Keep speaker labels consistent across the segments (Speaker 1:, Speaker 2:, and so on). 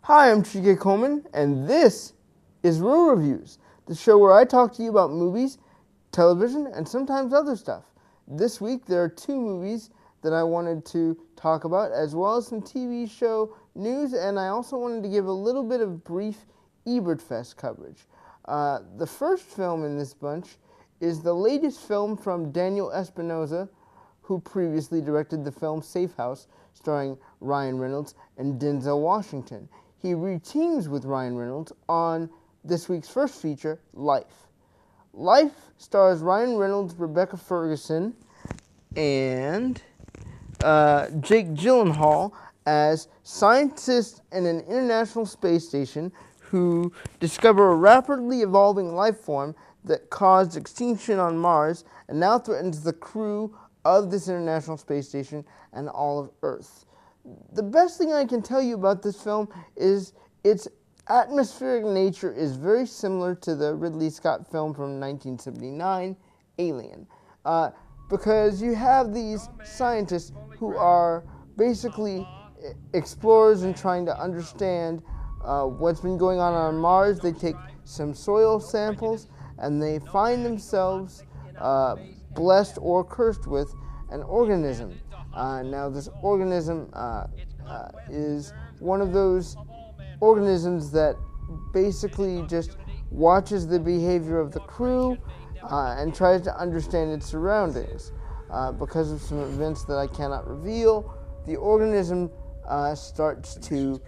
Speaker 1: Hi, I'm Chike Coleman, and this is Real Reviews, the show where I talk to you about movies, television, and sometimes other stuff. This week, there are two movies that I wanted to talk about, as well as some TV show news, and I also wanted to give a little bit of brief Ebertfest coverage. The first film in this bunch is the latest film from Daniel Espinosa, who previously directed the film Safe House, starring Ryan Reynolds and Denzel Washington. He reteams with Ryan Reynolds on this week's first feature, Life. Life stars Ryan Reynolds, Rebecca Ferguson, and Jake Gyllenhaal as scientists in an international space station who discover a rapidly evolving life form that caused extinction on Mars and now threatens the crew of this international space station and all of Earth. The best thing I can tell you about this film is its atmospheric nature is very similar to the Ridley Scott film from 1979, Alien. Because you have these scientists who are basically explorers and trying to understand what's been going on Mars. They take some soil samples and they find themselves blessed or cursed with an organism. Now, this organism is one of those organisms that basically just watches the behavior of the crew and tries to understand its surroundings. Because of some events that I cannot reveal, the organism starts to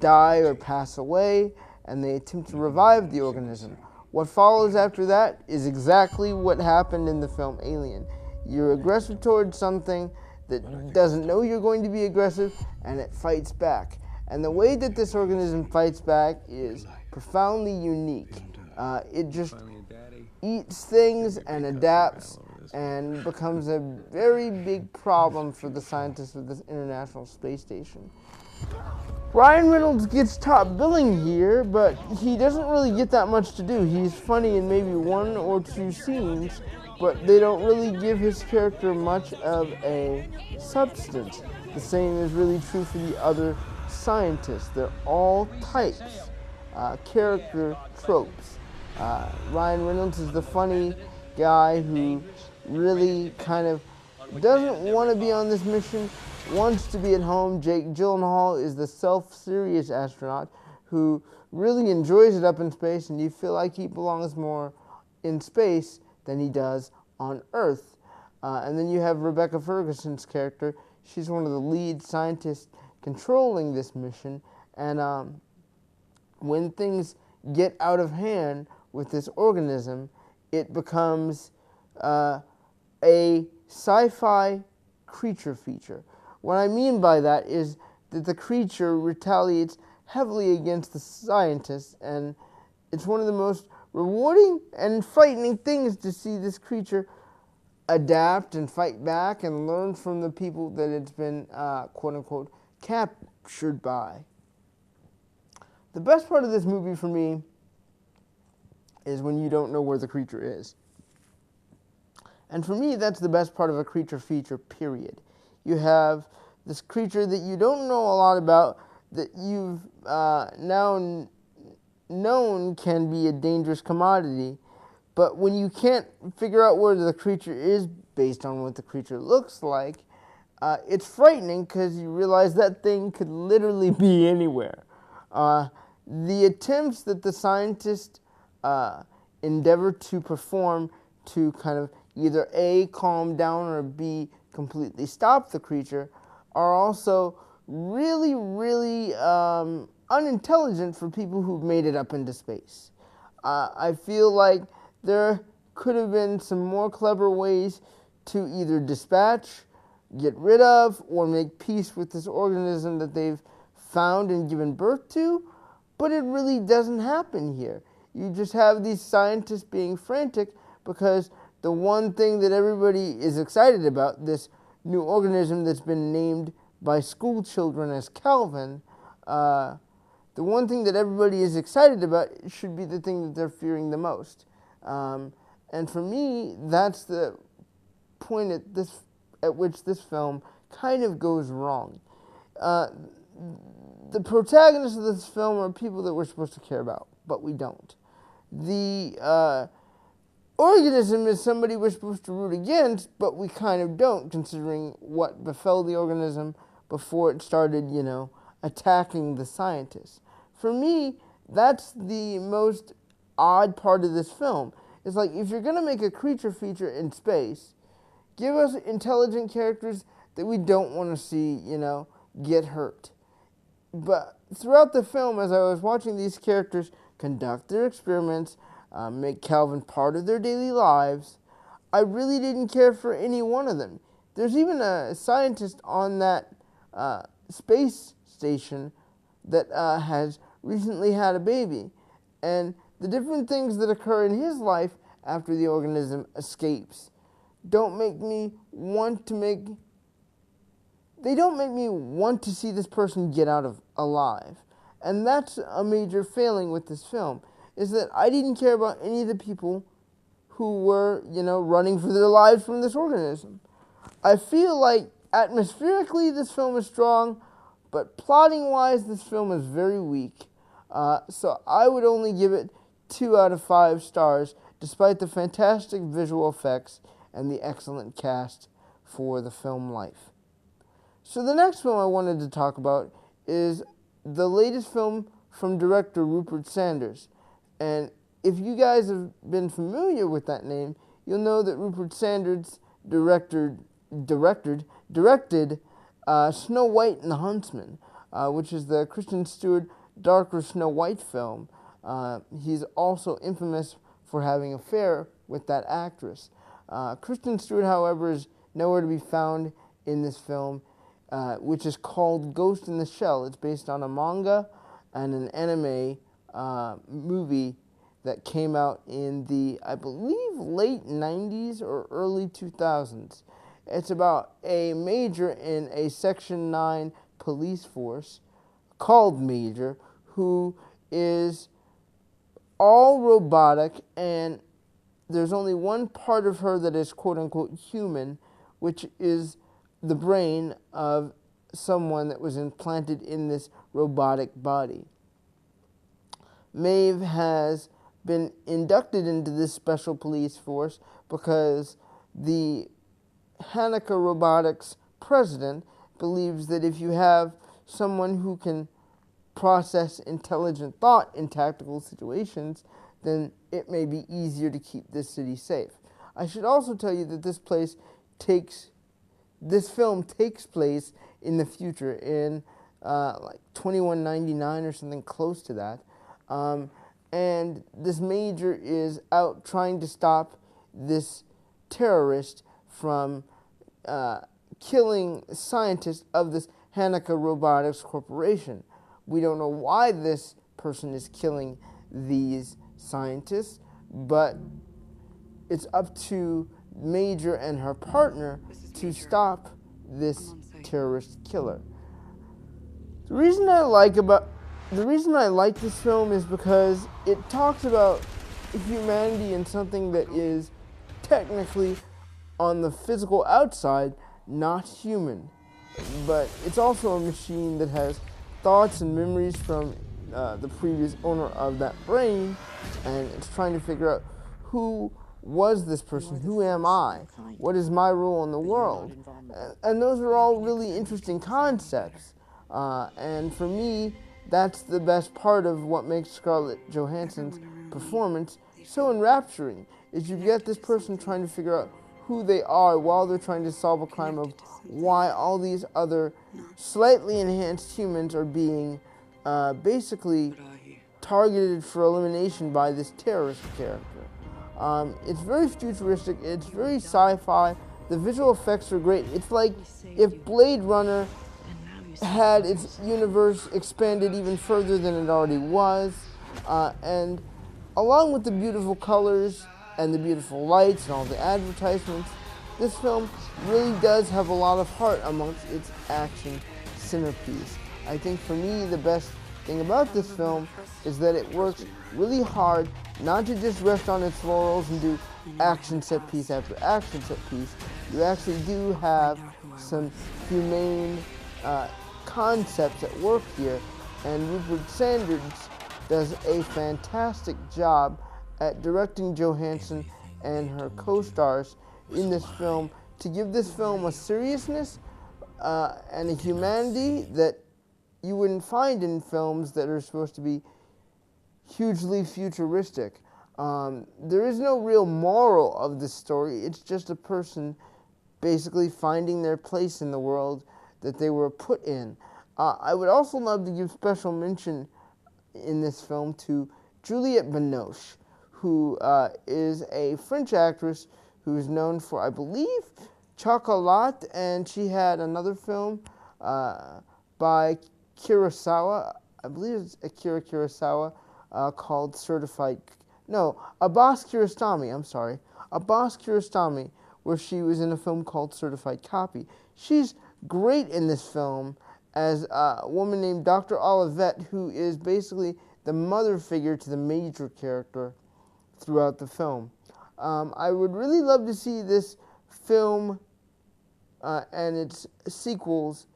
Speaker 1: die or pass away, and they attempt to revive the organism. What follows after that is exactly what happened in the film Alien. You're aggressive towards something that doesn't know you're going to be aggressive, and it fights back. And the way that this organism fights back is profoundly unique. It just eats things and adapts and becomes a very big problem for the scientists of this International Space Station. Ryan Reynolds gets top billing here, but he doesn't really get that much to do. He's funny in maybe one or two scenes, but they don't really give his character much of a substance. The same is really true for the other scientists. They're all types, character tropes. Ryan Reynolds is the funny guy who really kind of doesn't want to be on this mission, wants to be at home. Jake Gyllenhaal is the self-serious astronaut who really enjoys it up in space, and you feel like he belongs more in space than he does on Earth. And then you have Rebecca Ferguson's character. She's one of the lead scientists controlling this mission, and when things get out of hand with this organism, it becomes a sci-fi creature feature. What I mean by that is that the creature retaliates heavily against the scientists, and it's one of the most rewarding and frightening things to see this creature adapt and fight back and learn from the people that it's been, quote-unquote, captured by. The best part of this movie for me is when you don't know where the creature is. And for me, that's the best part of a creature feature, period. You have this creature that you don't know a lot about, that you've now known can be a dangerous commodity, but when you can't figure out where the creature is based on what the creature looks like, it's frightening because you realize that thing could literally be anywhere. The attempts that the scientists endeavor to perform to kind of either A, calm down, or B, completely stop the creature are also really, really unintelligent for people who've made it up into space. I feel like there could have been some more clever ways to either dispatch, get rid of, or make peace with this organism that they've found and given birth to, but it really doesn't happen here. You just have these scientists being frantic because the one thing that everybody is excited about, this new organism that's been named by school children as Calvin, the one thing that everybody is excited about should be the thing that they're fearing the most. And for me, that's the point at which this film kind of goes wrong. the protagonists of this film are people that we're supposed to care about, but we don't. The organism is somebody we're supposed to root against, but we kind of don't, considering what befell the organism before it started, attacking the scientists. For me, that's the most odd part of this film. It's like, if you're going to make a creature feature in space, give us intelligent characters that we don't want to see, get hurt. But throughout the film, as I was watching these characters conduct their experiments, make Calvin part of their daily lives, I really didn't care for any one of them. There's even a scientist on that space station that has recently had a baby. And the different things that occur in his life after the organism escapes don't make me want to see this person get out of alive. And that's a major failing with this film, is that I didn't care about any of the people who were, running for their lives from this organism. I feel like atmospherically this film is strong, but plotting-wise this film is very weak. So I would only give it 2 out of 5 stars, despite the fantastic visual effects and the excellent cast for the film Life. So the next film I wanted to talk about is the latest film from director Rupert Sanders. And if you guys have been familiar with that name, you'll know that Rupert Sanders directed Snow White and the Huntsman, which is the Kristen Stewart darker Snow White film. He's also infamous for having an affair with that actress. Kristen Stewart, however, is nowhere to be found in this film, which is called Ghost in the Shell. It's based on a manga and an anime movie that came out in the, I believe, late 90s or early 2000s. It's about a major in a Section 9 police force called Major, who is all robotic, and there's only one part of her that is quote-unquote human, which is the brain of someone that was implanted in this robotic body. Maeve has been inducted into this special police force because the Hanaka Robotics president believes that if you have someone who can process intelligent thought in tactical situations, then it may be easier to keep this city safe. I should also tell you that this film takes place in the future, in like 2199 or something close to that. And this major is out trying to stop this terrorist from killing scientists of this Hanaka Robotics Corporation. We don't know why this person is killing these scientists, but it's up to Major and her partner to stop this terrorist killer. The reason I like this film is because it talks about humanity and something that is technically on the physical outside not human, but it's also a machine that has thoughts and memories from the previous owner of that brain, and it's trying to figure out who was this person, who am I, what is my role in the world, and those are all really interesting concepts, and for me, that's the best part of what makes Scarlett Johansson's performance so enrapturing, is you get this person trying to figure out who they are while they're trying to solve a crime of why all these other slightly enhanced humans are being basically targeted for elimination by this terrorist character. It's very futuristic, it's very sci-fi, the visual effects are great. It's like if Blade Runner had its universe expanded even further than it already was, and along with the beautiful colors and the beautiful lights and all the advertisements, this film really does have a lot of heart amongst its action centerpiece. I think for me the best thing about this film is that it works really hard not to just rest on its laurels and do action set piece after action set piece. You actually do have some humane concepts at work here and Rupert Sanders does a fantastic job at directing Johansson and her co-stars in this film to give this film a seriousness and a humanity that you wouldn't find in films that are supposed to be hugely futuristic. There is no real moral of this story. It's just a person basically finding their place in the world that they were put in. I would also love to give special mention in this film to Juliette Binoche, who is a French actress who is known for, I believe, Chocolat, and she had another film by Kurosawa, I believe it's Akira Kurosawa, called Abbas Kiarostami, I'm sorry, Abbas Kiarostami, where she was in a film called Certified Copy. She's great in this film as a woman named Dr. Olivette, who is basically the mother figure to the major character throughout the film. I would really love to see this film and its sequels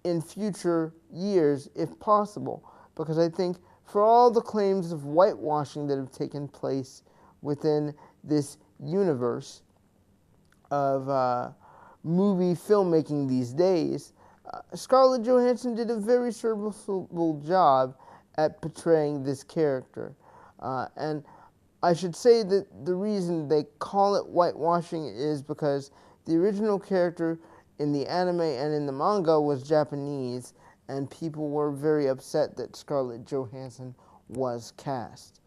Speaker 1: in future years, if possible, because I think for all the claims of whitewashing that have taken place within this universe of movie filmmaking these days, Scarlett Johansson did a very serviceable job at portraying this character. And I should say that the reason they call it whitewashing is because the original character in the anime and in the manga was Japanese, and people were very upset that Scarlett Johansson was cast.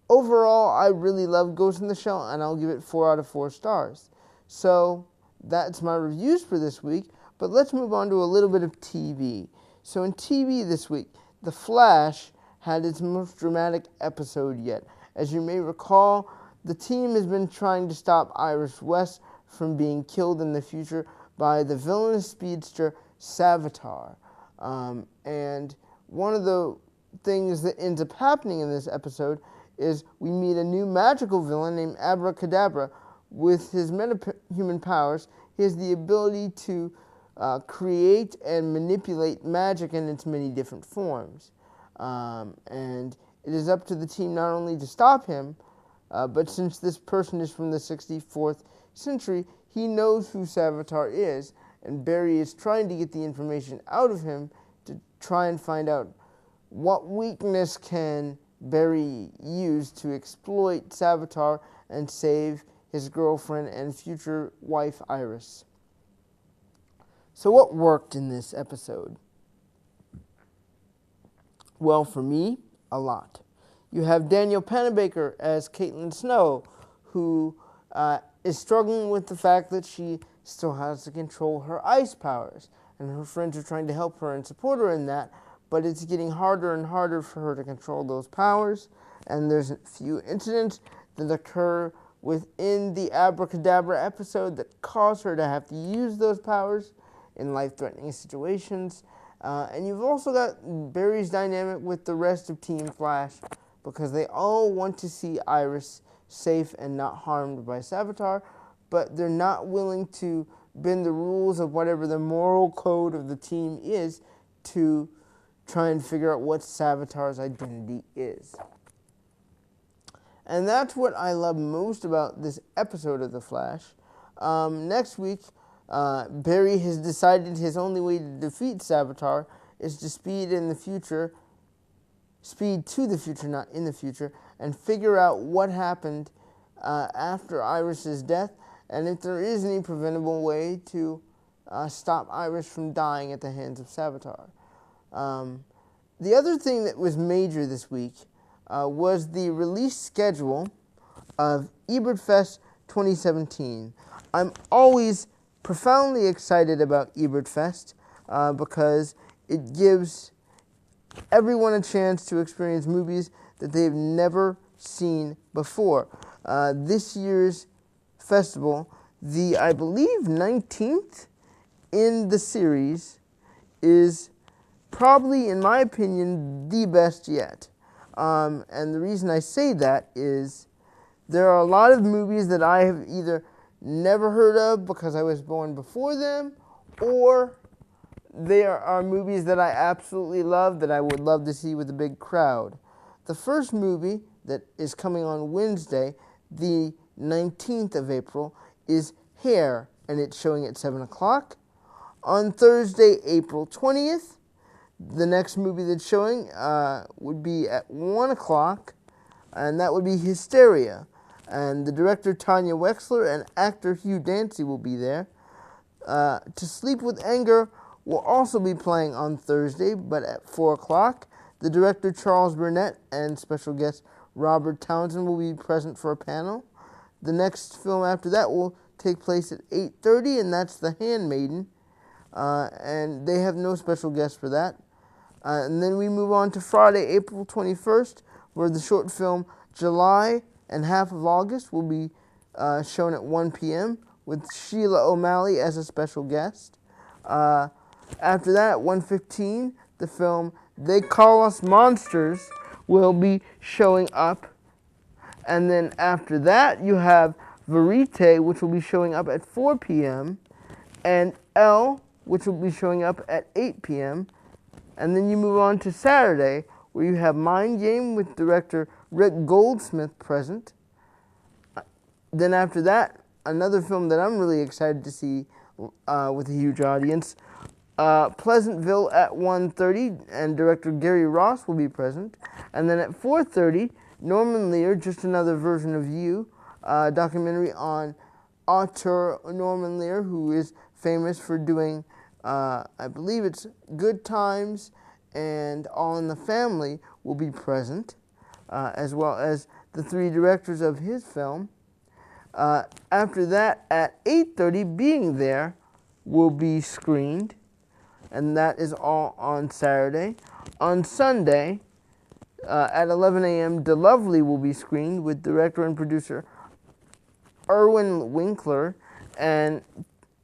Speaker 1: Overall, I really loved Ghost in the Shell, and I'll give it 4 out of 4 stars. So that's my reviews for this week, but let's move on to a little bit of TV. So in TV this week, The Flash had its most dramatic episode yet. As you may recall, the team has been trying to stop Iris West from being killed in the future by the villainous speedster Savitar. And one of the things that ends up happening in this episode is we meet a new magical villain named Abracadabra. With his metahuman powers, he has the ability to create and manipulate magic in its many different forms. And it is up to the team not only to stop him, but since this person is from the 64th century, he knows who Savitar is, and Barry is trying to get the information out of him to try and find out what weakness can Barry use to exploit Savitar and save his girlfriend and future wife Iris. So what worked in this episode? Well, for me, a lot. You have Danielle Panabaker as Caitlin Snow, who is struggling with the fact that she still has to control her ice powers, and her friends are trying to help her and support her in that, but it's getting harder and harder for her to control those powers, and there's a few incidents that occur within the Abracadabra episode that cause her to have to use those powers in life-threatening situations. And you've also got Barry's dynamic with the rest of Team Flash, because they all want to see Iris safe and not harmed by Savitar, but they're not willing to bend the rules of whatever the moral code of the team is to try and figure out what Savitar's identity is. And that's what I love most about this episode of The Flash. Next week, Barry has decided his only way to defeat Savitar is to speed to the future, not in the future, and figure out what happened after Iris's death, and if there is any preventable way to stop Iris from dying at the hands of Savitar. The other thing that was major this week was the release schedule of Ebertfest 2017. I'm always profoundly excited about Ebertfest because it gives everyone a chance to experience movies that they've never seen before. This year's festival, the, I believe, 19th in the series, is probably, in my opinion, the best yet. And the reason I say that is there are a lot of movies that I have either never heard of because I was born before them, or they are movies that I absolutely love, that I would love to see with a big crowd. The first movie that is coming on Wednesday, the 19th of April, is Hair, and it's showing at 7 o'clock. On Thursday, April 20th, the next movie that's showing would be at 1 o'clock, and that would be Hysteria. And the director, Tanya Wexler, and actor Hugh Dancy will be there. To Sleep with Anger will also be playing on Thursday, but at 4 o'clock. The director, Charles Burnett, and special guest Robert Townsend will be present for a panel. The next film after that will take place at 8:30, and that's The Handmaiden. And they have no special guest for that. And then we move on to Friday, April 21st, where the short film July and half of August will be shown at 1 p.m. with Sheila O'Malley as a special guest. After that, at 1:15, the film They Call Us Monsters will be showing up. And then after that, you have Verite, which will be showing up at 4 p.m., and Elle, which will be showing up at 8 p.m., and then you move on to Saturday, where you have Mind Game with director Rick Goldsmith present. Then after that, another film that I'm really excited to see with a huge audience, Pleasantville at 1:30, and director Gary Ross will be present. And then at 4:30, Norman Lear, Just Another Version of You, a documentary on auteur Norman Lear, who is famous for doing, I believe it's Good Times and All in the Family, will be present, as well as the three directors of his film. After that, at 8:30, Being There will be screened, and that is all on Saturday. On Sunday, at 11 a.m., The Lovely will be screened with director and producer Irwin Winkler, and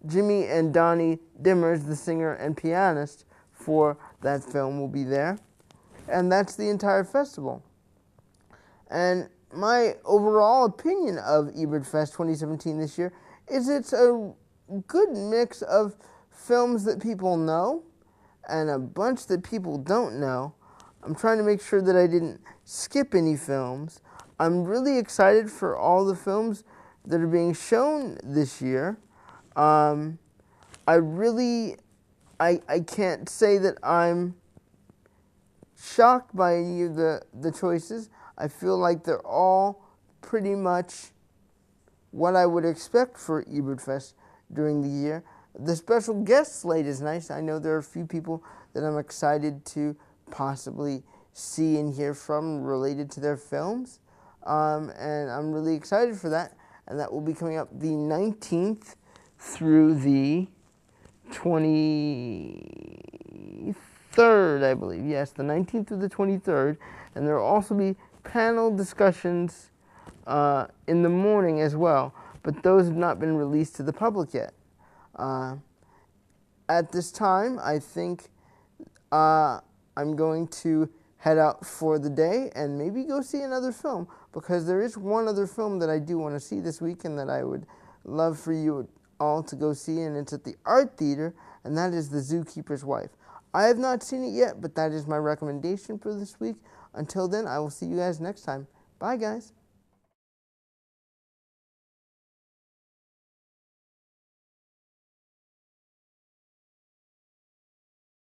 Speaker 1: Jimmy and Donnie Dimmers, the singer and pianist for that film, will be there. And that's the entire festival. And my overall opinion of Ebertfest 2017 this year is it's a good mix of films that people know and a bunch that people don't know. I'm trying to make sure that I didn't skip any films. I'm really excited for all the films that are being shown this year. I can't say that I'm shocked by any of the choices. I feel like they're all pretty much what I would expect for Ebertfest during the year. The special guest slate is nice. I know there are a few people that I'm excited to possibly see and hear from related to their films. And I'm really excited for that. And that will be coming up the 19th through the 23rd, I believe. Yes, the 19th through the 23rd. And there will also be panel discussions in the morning as well. But those have not been released to the public yet. At this time, I think I'm going to head out for the day and maybe go see another film, because there is one other film that I do want to see this week and that I would love for you all to go see, and it's at the Art Theater, and that is The Zookeeper's Wife. I have not seen it yet, but that is my recommendation for this week. Until then, I will see you guys next time. Bye, guys.